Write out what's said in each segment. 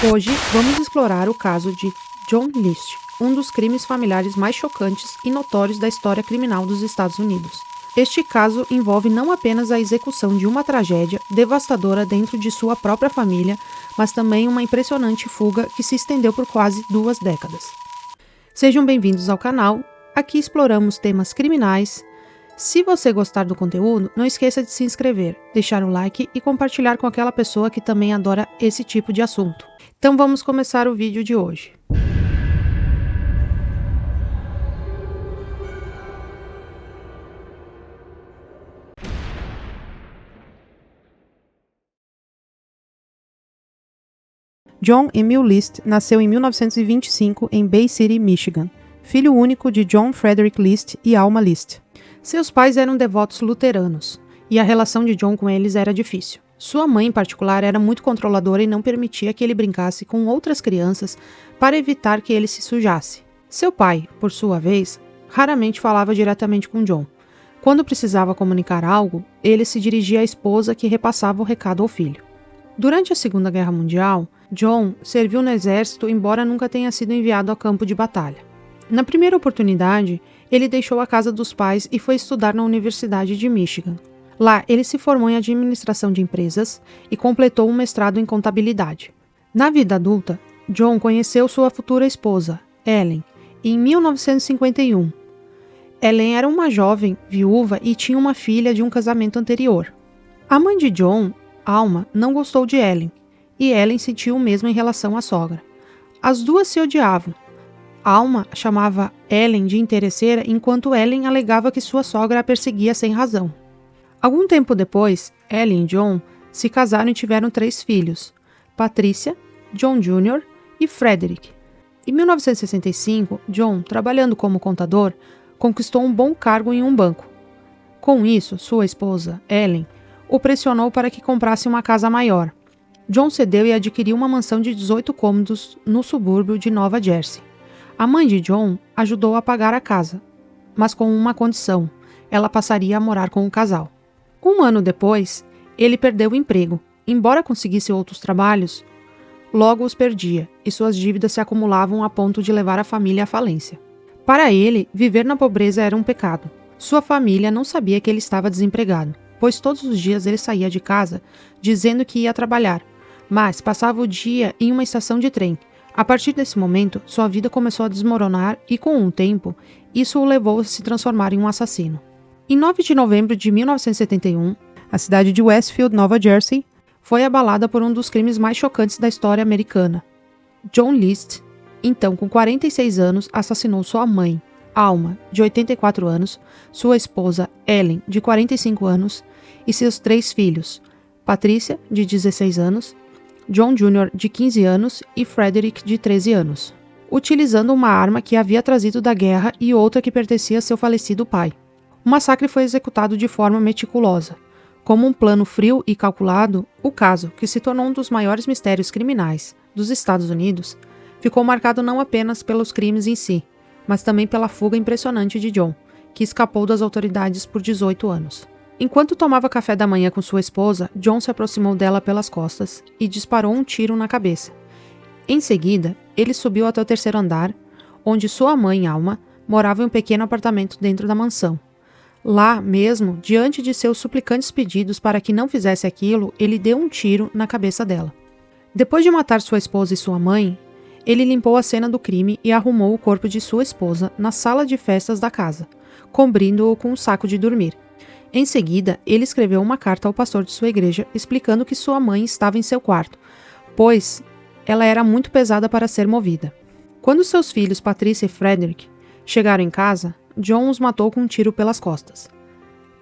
Hoje vamos explorar o caso de John List, um dos crimes familiares mais chocantes e notórios da história criminal dos Estados Unidos. Este caso envolve não apenas a execução de uma tragédia devastadora dentro de sua própria família, mas também uma impressionante fuga que se estendeu por quase 2 décadas. Sejam bem-vindos ao canal, aqui exploramos temas criminais. Se você gostar do conteúdo, não esqueça de se inscrever, deixar o like e compartilhar com aquela pessoa que também adora esse tipo de assunto. Então vamos começar o vídeo de hoje. John Emil List nasceu em 1925 em Bay City, Michigan, filho único de John Frederick List e Alma List. Seus pais eram devotos luteranos, e a relação de John com eles era difícil. Sua mãe, em particular, era muito controladora e não permitia que ele brincasse com outras crianças para evitar que ele se sujasse. Seu pai, por sua vez, raramente falava diretamente com John. Quando precisava comunicar algo, ele se dirigia à esposa que repassava o recado ao filho. Durante a Segunda Guerra Mundial, John serviu no exército, embora nunca tenha sido enviado a campo de batalha. Na primeira oportunidade, ele deixou a casa dos pais e foi estudar na Universidade de Michigan. Lá, ele se formou em administração de empresas e completou um mestrado em contabilidade. Na vida adulta, John conheceu sua futura esposa, Ellen, em 1951. Ellen era uma jovem viúva e tinha uma filha de um casamento anterior. A mãe de John, Alma, não gostou de Ellen, e Ellen sentiu o mesmo em relação à sogra. As duas se odiavam. Alma chamava Ellen de interesseira, enquanto Ellen alegava que sua sogra a perseguia sem razão. Algum tempo depois, Ellen e John se casaram e tiveram 3 filhos, Patricia, John Jr. e Frederick. Em 1965, John, trabalhando como contador, conquistou um bom cargo em um banco. Com isso, sua esposa, Ellen, o pressionou para que comprasse uma casa maior. John cedeu e adquiriu uma mansão de 18 cômodos no subúrbio de Nova Jersey. A mãe de John ajudou a pagar a casa, mas com uma condição: ela passaria a morar com o casal. 1 ano depois, ele perdeu o emprego. Embora conseguisse outros trabalhos, logo os perdia, e suas dívidas se acumulavam a ponto de levar a família à falência. Para ele, viver na pobreza era um pecado. Sua família não sabia que ele estava desempregado, pois todos os dias ele saía de casa dizendo que ia trabalhar, mas passava o dia em uma estação de trem. A partir desse momento, sua vida começou a desmoronar e, com o tempo, isso o levou a se transformar em um assassino. Em 9 de novembro de 1971, a cidade de Westfield, Nova Jersey, foi abalada por um dos crimes mais chocantes da história americana. John List, então com 46 anos, assassinou sua mãe, Alma, de 84 anos, sua esposa, Ellen, de 45 anos, e seus 3 filhos, Patricia, de 16 anos, John Jr., de 15 anos, e Frederick, de 13 anos, utilizando uma arma que havia trazido da guerra e outra que pertencia a seu falecido pai. O massacre foi executado de forma meticulosa. Como um plano frio e calculado, o caso, que se tornou um dos maiores mistérios criminais dos Estados Unidos, ficou marcado não apenas pelos crimes em si, mas também pela fuga impressionante de John, que escapou das autoridades por 18 anos. Enquanto tomava café da manhã com sua esposa, John se aproximou dela pelas costas e disparou um tiro na cabeça. Em seguida, ele subiu até o 3º andar, onde sua mãe, Alma, morava em um pequeno apartamento dentro da mansão. Lá mesmo, diante de seus suplicantes pedidos para que não fizesse aquilo, ele deu um tiro na cabeça dela. Depois de matar sua esposa e sua mãe, ele limpou a cena do crime e arrumou o corpo de sua esposa na sala de festas da casa, cobrindo-o com um saco de dormir. Em seguida, ele escreveu uma carta ao pastor de sua igreja explicando que sua mãe estava em seu quarto, pois ela era muito pesada para ser movida. Quando seus filhos Patricia e Frederick chegaram em casa, John os matou com um tiro pelas costas.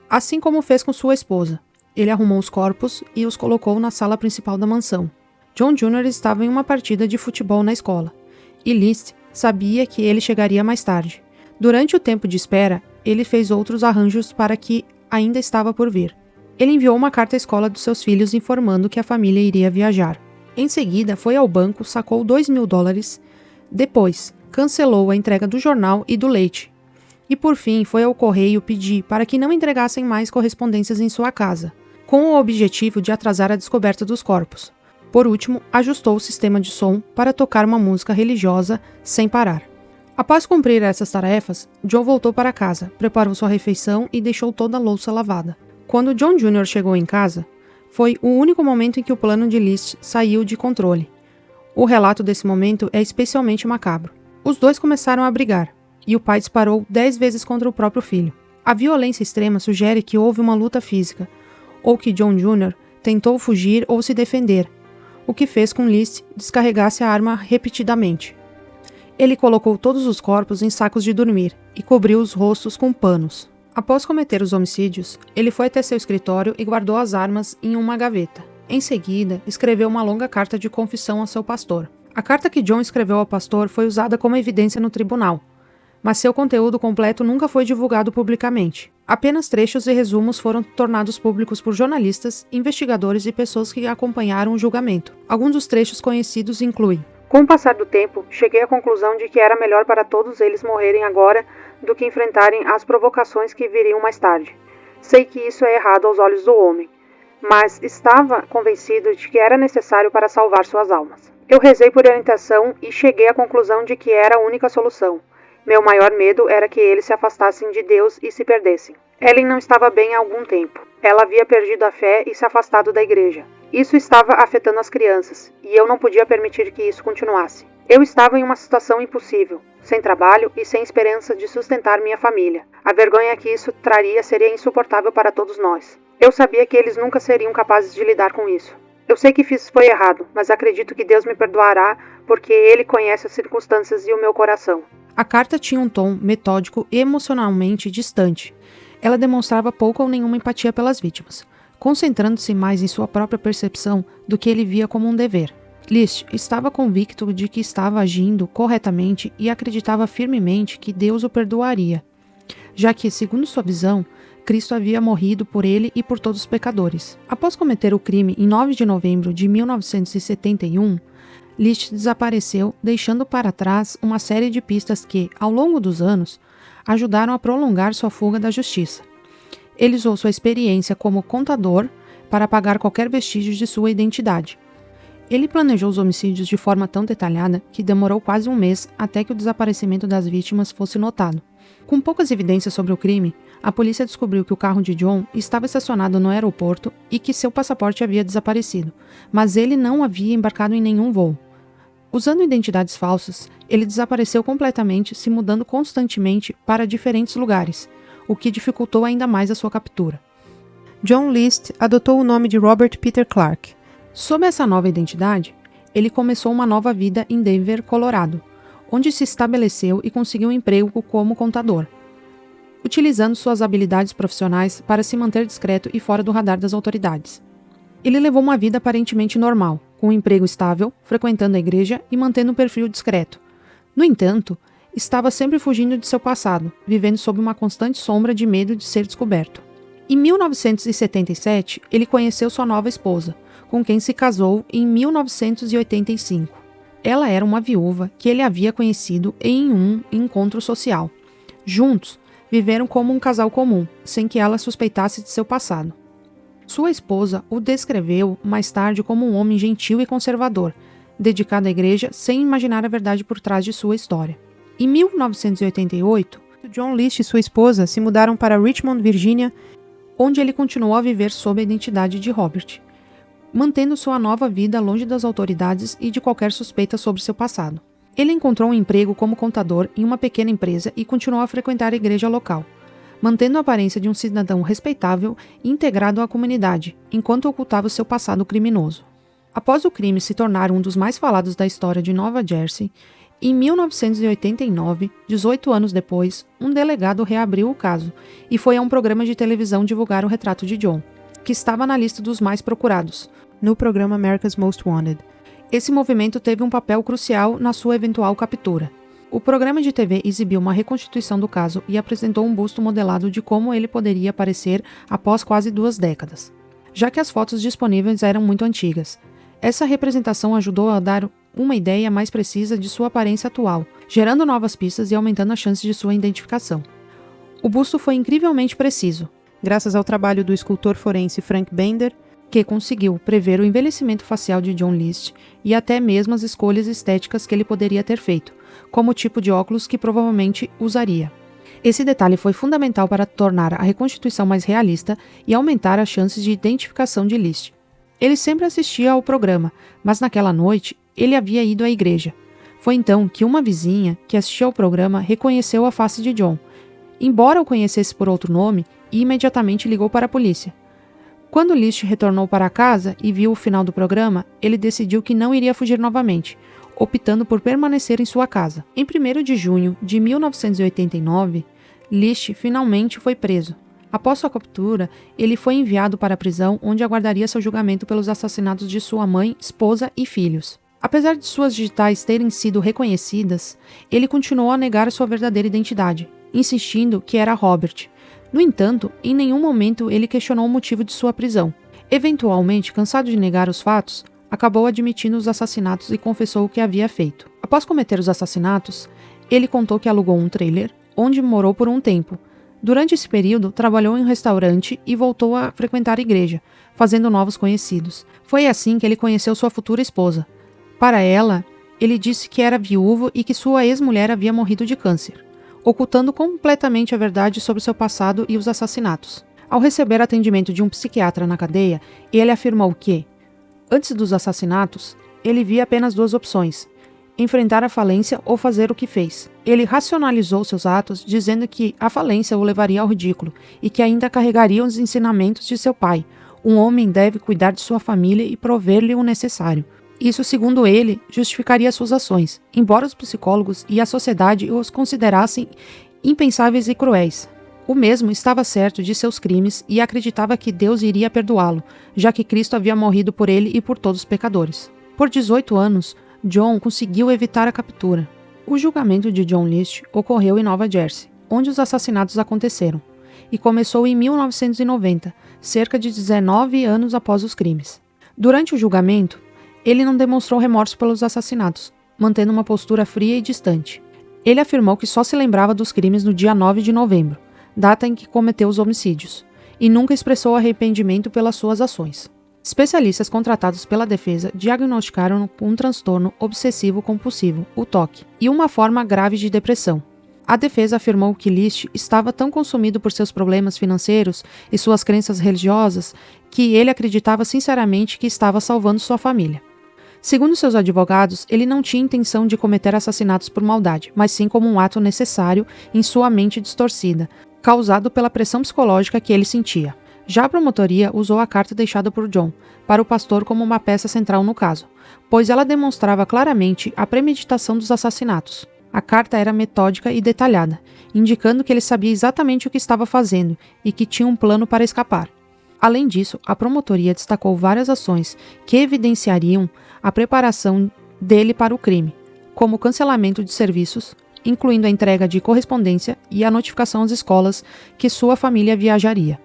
Assim como fez com sua esposa, ele arrumou os corpos e os colocou na sala principal da mansão. John Jr. estava em uma partida de futebol na escola, e List sabia que ele chegaria mais tarde. Durante o tempo de espera, ele fez outros arranjos para que ainda estava por vir. Ele enviou uma carta à escola dos seus filhos informando que a família iria viajar. Em seguida, foi ao banco, sacou $2.000. Depois, cancelou a entrega do jornal e do leite. E por fim, foi ao correio pedir para que não entregassem mais correspondências em sua casa, com o objetivo de atrasar a descoberta dos corpos. Por último, ajustou o sistema de som para tocar uma música religiosa sem parar. Após cumprir essas tarefas, John voltou para casa, preparou sua refeição e deixou toda a louça lavada. Quando John Jr. chegou em casa, foi o único momento em que o plano de List saiu de controle. O relato desse momento é especialmente macabro. Os dois começaram a brigar, e o pai disparou 10 vezes contra o próprio filho. A violência extrema sugere que houve uma luta física, ou que John Jr. tentou fugir ou se defender, o que fez com List descarregasse a arma repetidamente. Ele colocou todos os corpos em sacos de dormir e cobriu os rostos com panos. Após cometer os homicídios, ele foi até seu escritório e guardou as armas em uma gaveta. Em seguida, escreveu uma longa carta de confissão ao seu pastor. A carta que John escreveu ao pastor foi usada como evidência no tribunal, mas seu conteúdo completo nunca foi divulgado publicamente. Apenas trechos e resumos foram tornados públicos por jornalistas, investigadores e pessoas que acompanharam o julgamento. Alguns dos trechos conhecidos incluem: com o passar do tempo, cheguei à conclusão de que era melhor para todos eles morrerem agora do que enfrentarem as provocações que viriam mais tarde. Sei que isso é errado aos olhos do homem, mas estava convencido de que era necessário para salvar suas almas. Eu rezei por orientação e cheguei à conclusão de que era a única solução. Meu maior medo era que eles se afastassem de Deus e se perdessem. Ellen não estava bem há algum tempo. Ela havia perdido a fé e se afastado da igreja. Isso estava afetando as crianças, e eu não podia permitir que isso continuasse. Eu estava em uma situação impossível, sem trabalho e sem esperança de sustentar minha família. A vergonha que isso traria seria insuportável para todos nós. Eu sabia que eles nunca seriam capazes de lidar com isso. Eu sei que foi errado, mas acredito que Deus me perdoará porque Ele conhece as circunstâncias e o meu coração. A carta tinha um tom metódico e emocionalmente distante. Ela demonstrava pouca ou nenhuma empatia pelas vítimas, concentrando-se mais em sua própria percepção do que ele via como um dever. List estava convicto de que estava agindo corretamente e acreditava firmemente que Deus o perdoaria, já que, segundo sua visão, Cristo havia morrido por ele e por todos os pecadores. Após cometer o crime em 9 de novembro de 1971, List desapareceu, deixando para trás uma série de pistas que, ao longo dos anos, ajudaram a prolongar sua fuga da justiça. Ele usou sua experiência como contador para apagar qualquer vestígio de sua identidade. Ele planejou os homicídios de forma tão detalhada que demorou quase um mês até que o desaparecimento das vítimas fosse notado. Com poucas evidências sobre o crime, a polícia descobriu que o carro de John estava estacionado no aeroporto e que seu passaporte havia desaparecido, mas ele não havia embarcado em nenhum voo. Usando identidades falsas, ele desapareceu completamente, se mudando constantemente para diferentes lugares, o que dificultou ainda mais a sua captura. John List adotou o nome de Robert Peter Clark. Sob essa nova identidade, ele começou uma nova vida em Denver, Colorado, onde se estabeleceu e conseguiu um emprego como contador, utilizando suas habilidades profissionais para se manter discreto e fora do radar das autoridades. Ele levou uma vida aparentemente normal, com um emprego estável, frequentando a igreja e mantendo um perfil discreto. No entanto, estava sempre fugindo de seu passado, vivendo sob uma constante sombra de medo de ser descoberto. Em 1977, ele conheceu sua nova esposa, com quem se casou em 1985. Ela era uma viúva que ele havia conhecido em um encontro social. Juntos, viveram como um casal comum, sem que ela suspeitasse de seu passado. Sua esposa o descreveu mais tarde como um homem gentil e conservador, dedicado à igreja sem imaginar a verdade por trás de sua história. Em 1988, John List e sua esposa se mudaram para Richmond, Virgínia, onde ele continuou a viver sob a identidade de Robert, mantendo sua nova vida longe das autoridades e de qualquer suspeita sobre seu passado. Ele encontrou um emprego como contador em uma pequena empresa e continuou a frequentar a igreja local, mantendo a aparência de um cidadão respeitável e integrado à comunidade, enquanto ocultava seu passado criminoso. Após o crime se tornar um dos mais falados da história de Nova Jersey, em 1989, 18 anos depois, um delegado reabriu o caso e foi a um programa de televisão divulgar o retrato de John, que estava na lista dos mais procurados, no programa America's Most Wanted. Esse movimento teve um papel crucial na sua eventual captura. O programa de TV exibiu uma reconstituição do caso e apresentou um busto modelado de como ele poderia aparecer após quase 2 décadas, já que as fotos disponíveis eram muito antigas. Essa representação ajudou a dar uma ideia mais precisa de sua aparência atual, gerando novas pistas e aumentando as chances de sua identificação. O busto foi incrivelmente preciso, graças ao trabalho do escultor forense Frank Bender, que conseguiu prever o envelhecimento facial de John List e até mesmo as escolhas estéticas que ele poderia ter feito, como o tipo de óculos que provavelmente usaria. Esse detalhe foi fundamental para tornar a reconstituição mais realista e aumentar as chances de identificação de List. Ele sempre assistia ao programa, mas naquela noite ele havia ido à igreja. Foi então que uma vizinha que assistia ao programa reconheceu a face de John, embora o conhecesse por outro nome, e imediatamente ligou para a polícia. Quando List retornou para casa e viu o final do programa, ele decidiu que não iria fugir novamente, optando por permanecer em sua casa. Em 1º de junho de 1989, List finalmente foi preso. Após sua captura, ele foi enviado para a prisão, onde aguardaria seu julgamento pelos assassinatos de sua mãe, esposa e filhos. Apesar de suas digitais terem sido reconhecidas, ele continuou a negar sua verdadeira identidade, insistindo que era Robert. No entanto, em nenhum momento ele questionou o motivo de sua prisão. Eventualmente, cansado de negar os fatos, acabou admitindo os assassinatos e confessou o que havia feito. Após cometer os assassinatos, ele contou que alugou um trailer, onde morou por um tempo. Durante esse período, trabalhou em um restaurante e voltou a frequentar a igreja, fazendo novos conhecidos. Foi assim que ele conheceu sua futura esposa. Para ela, ele disse que era viúvo e que sua ex-mulher havia morrido de câncer, ocultando completamente a verdade sobre seu passado e os assassinatos. Ao receber atendimento de um psiquiatra na cadeia, ele afirmou que, antes dos assassinatos, ele via apenas 2 opções: enfrentar a falência ou fazer o que fez. Ele racionalizou seus atos, dizendo que a falência o levaria ao ridículo e que ainda carregaria os ensinamentos de seu pai. Um homem deve cuidar de sua família e prover-lhe o necessário. Isso, segundo ele, justificaria suas ações, embora os psicólogos e a sociedade os considerassem impensáveis e cruéis. O mesmo estava certo de seus crimes e acreditava que Deus iria perdoá-lo, já que Cristo havia morrido por ele e por todos os pecadores. Por 18 anos, John conseguiu evitar a captura. O julgamento de John List ocorreu em Nova Jersey, onde os assassinatos aconteceram, e começou em 1990, cerca de 19 anos após os crimes. Durante o julgamento, ele não demonstrou remorso pelos assassinatos, mantendo uma postura fria e distante. Ele afirmou que só se lembrava dos crimes no dia 9 de novembro, data em que cometeu os homicídios, e nunca expressou arrependimento pelas suas ações. Especialistas contratados pela defesa diagnosticaram-no com um transtorno obsessivo-compulsivo, o TOC, e uma forma grave de depressão. A defesa afirmou que List estava tão consumido por seus problemas financeiros e suas crenças religiosas que ele acreditava sinceramente que estava salvando sua família. Segundo seus advogados, ele não tinha intenção de cometer assassinatos por maldade, mas sim como um ato necessário em sua mente distorcida, causado pela pressão psicológica que ele sentia. Já a promotoria usou a carta deixada por John para o pastor como uma peça central no caso, pois ela demonstrava claramente a premeditação dos assassinatos. A carta era metódica e detalhada, indicando que ele sabia exatamente o que estava fazendo e que tinha um plano para escapar. Além disso, a promotoria destacou várias ações que evidenciariam a preparação dele para o crime, como o cancelamento de serviços, incluindo a entrega de correspondência e a notificação às escolas que sua família viajaria,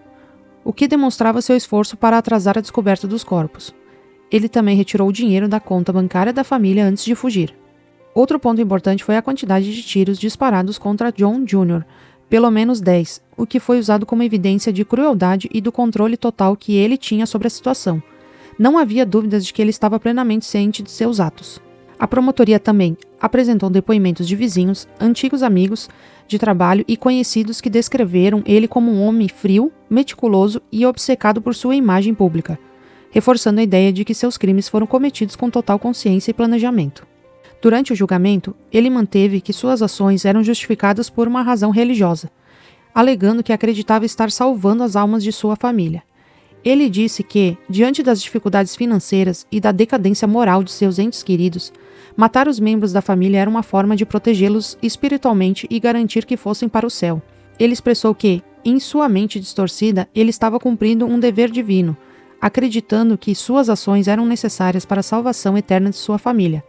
o que demonstrava seu esforço para atrasar a descoberta dos corpos. Ele também retirou o dinheiro da conta bancária da família antes de fugir. Outro ponto importante foi a quantidade de tiros disparados contra John Jr., pelo menos 10, o que foi usado como evidência de crueldade e do controle total que ele tinha sobre a situação. Não havia dúvidas de que ele estava plenamente ciente de seus atos. A promotoria também apresentou depoimentos de vizinhos, antigos amigos de trabalho e conhecidos que descreveram ele como um homem frio, meticuloso e obcecado por sua imagem pública, reforçando a ideia de que seus crimes foram cometidos com total consciência e planejamento. Durante o julgamento, ele manteve que suas ações eram justificadas por uma razão religiosa, alegando que acreditava estar salvando as almas de sua família. Ele disse que, diante das dificuldades financeiras e da decadência moral de seus entes queridos, matar os membros da família era uma forma de protegê-los espiritualmente e garantir que fossem para o céu. Ele expressou que, em sua mente distorcida, ele estava cumprindo um dever divino, acreditando que suas ações eram necessárias para a salvação eterna de sua família,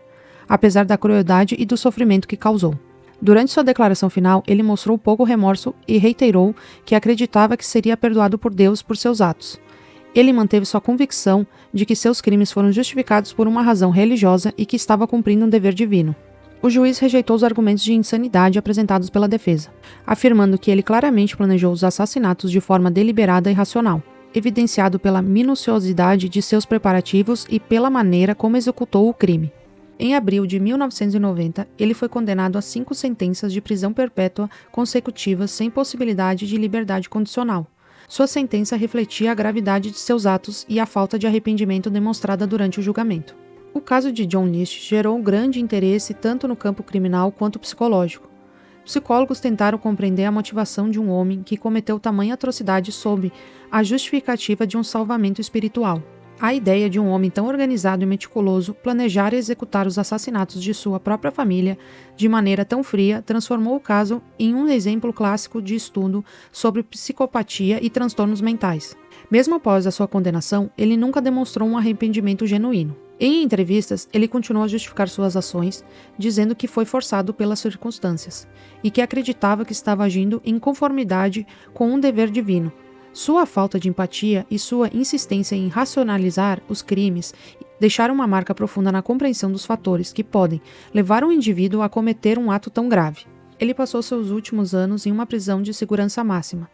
apesar da crueldade e do sofrimento que causou. Durante sua declaração final, ele mostrou pouco remorso e reiterou que acreditava que seria perdoado por Deus por seus atos. Ele manteve sua convicção de que seus crimes foram justificados por uma razão religiosa e que estava cumprindo um dever divino. O juiz rejeitou os argumentos de insanidade apresentados pela defesa, afirmando que ele claramente planejou os assassinatos de forma deliberada e racional. evidenciado pela minuciosidade de seus preparativos e pela maneira como executou o crime. Em abril de 1990, ele foi condenado a 5 sentenças de prisão perpétua consecutivas sem possibilidade de liberdade condicional. Sua sentença refletia a gravidade de seus atos e a falta de arrependimento demonstrada durante o julgamento. O caso de John List gerou grande interesse tanto no campo criminal quanto psicológico. Psicólogos tentaram compreender a motivação de um homem que cometeu tamanha atrocidade sob a justificativa de um salvamento espiritual. A ideia de um homem tão organizado e meticuloso planejar e executar os assassinatos de sua própria família de maneira tão fria transformou o caso em um exemplo clássico de estudo sobre psicopatia e transtornos mentais. Mesmo após a sua condenação, ele nunca demonstrou um arrependimento genuíno. Em entrevistas, ele continuou a justificar suas ações, dizendo que foi forçado pelas circunstâncias e que acreditava que estava agindo em conformidade com um dever divino. Sua falta de empatia e sua insistência em racionalizar os crimes deixaram uma marca profunda na compreensão dos fatores que podem levar um indivíduo a cometer um ato tão grave. Ele passou seus últimos anos em uma prisão de segurança máxima.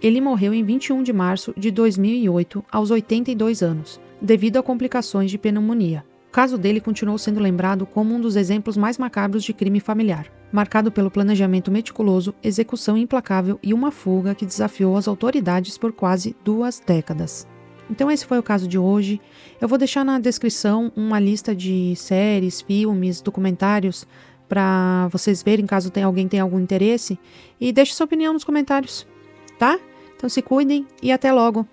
Ele morreu em 21 de março de 2008, aos 82 anos, devido a complicações de pneumonia. O caso dele continuou sendo lembrado como um dos exemplos mais macabros de crime familiar, marcado pelo planejamento meticuloso, execução implacável e uma fuga que desafiou as autoridades por quase 2 décadas. Então esse foi o caso de hoje. Eu vou deixar na descrição uma lista de séries, filmes, documentários para vocês verem caso alguém tenha algum interesse, e deixe sua opinião nos comentários, tá? Então se cuidem e até logo!